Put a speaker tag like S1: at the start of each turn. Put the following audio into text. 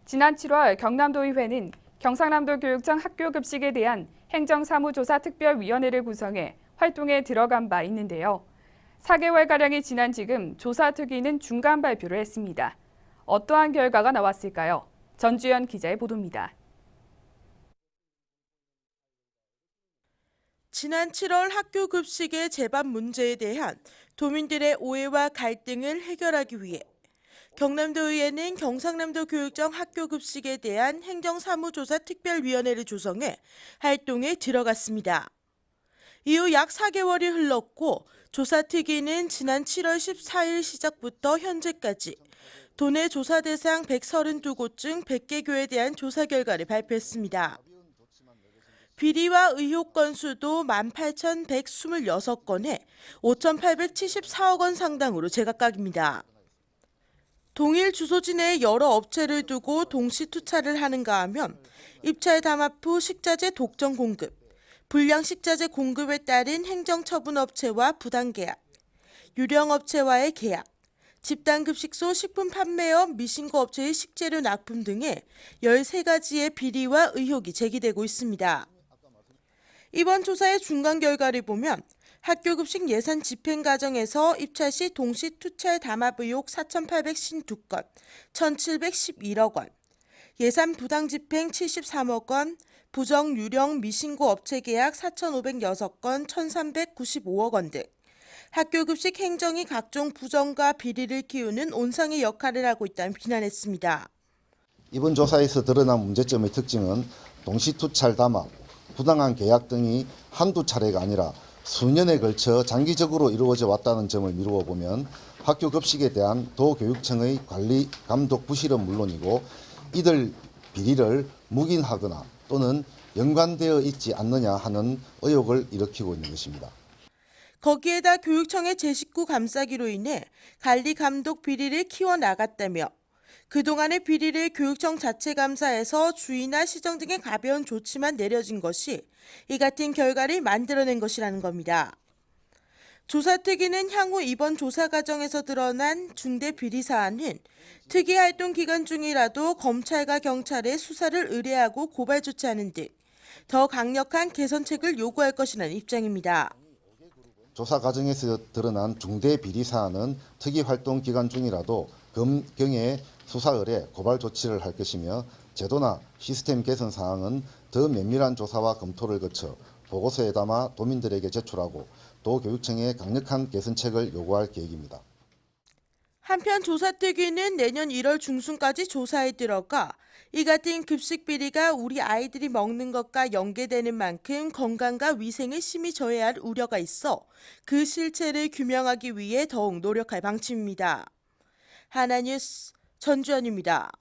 S1: 지난 7월 경남도의회는 경상남도 교육청 학교급식에 대한 행정사무조사 특별위원회를 구성해 활동에 들어간 바 있는데요. 4개월가량이 지난 지금 조사 특위는 중간 발표를 했습니다. 어떠한 결과가 나왔을까요? 전주연 기자의 보도입니다.
S2: 지난 7월 학교 급식의 제반 문제에 대한 도민들의 오해와 갈등을 해결하기 위해 경남도의회는 경상남도 교육청 학교 급식에 대한 행정사무조사 특별위원회를 조성해 활동에 들어갔습니다. 이후 약 4개월이 흘렀고 조사특위는 지난 7월 14일 시작부터 현재까지 도내 조사 대상 132곳 중 100개 교에 대한 조사 결과를 발표했습니다. 비리와 의혹 건수도 18,126건에 5,874억 원 상당으로 제각각입니다. 동일 주소지 내에 여러 업체를 두고 동시 투차를 하는가 하면 입찰 담합 후 식자재 독점 공급, 불량 식자재 공급에 따른 행정처분업체와 부당계약, 유령업체와의 계약, 집단급식소 식품 판매업 미신고 업체의 식재료 납품 등의 13가지의 비리와 의혹이 제기되고 있습니다. 이번 조사의 중간 결과를 보면 학교급식 예산 집행 과정에서 입찰 시 동시 투찰 담합 의혹 4,852건, 1,711억 원, 예산 부당 집행 73억 원, 부정 유령 미신고 업체 계약 4,506건, 1,395억 원 등 학교급식 행정이 각종 부정과 비리를 키우는 온상의 역할을 하고 있다는 비난했습니다.
S3: 이번 조사에서 드러난 문제점의 특징은 동시투찰 담합, 부당한 계약 등이 한두 차례가 아니라 수년에 걸쳐 장기적으로 이루어져 왔다는 점을 미루어 보면 학교 급식에 대한 도교육청의 관리, 감독 부실은 물론이고 이들 비리를 묵인하거나 또는 연관되어 있지 않느냐 하는 의혹을 일으키고 있는 것입니다.
S2: 거기에다 교육청의 제 식구 감싸기로 인해 관리 감독 비리를 키워나갔다며 그동안의 비리를 교육청 자체 감사에서 주의나 시정 등의 가벼운 조치만 내려진 것이 이 같은 결과를 만들어낸 것이라는 겁니다. 조사특위는 향후 이번 조사 과정에서 드러난 중대 비리 사안은 특위 활동 기간 중이라도 검찰과 경찰에 수사를 의뢰하고 고발 조치하는 등 더 강력한 개선책을 요구할 것이라는 입장입니다.
S3: 조사 과정에서 드러난 중대 비리 사안은 특위 활동 기간 중이라도 경에 수사 의뢰, 고발 조치를 할 것이며 제도나 시스템 개선 사항은 더 면밀한 조사와 검토를 거쳐 보고서에 담아 도민들에게 제출하고 도교육청에 강력한 개선책을 요구할 계획입니다.
S2: 한편 조사특위는 내년 1월 중순까지 조사에 들어가 이 같은 급식 비리가 우리 아이들이 먹는 것과 연계되는 만큼 건강과 위생을 심히 저해할 우려가 있어 그 실체를 규명하기 위해 더욱 노력할 방침입니다. 하나뉴스 전주연입니다.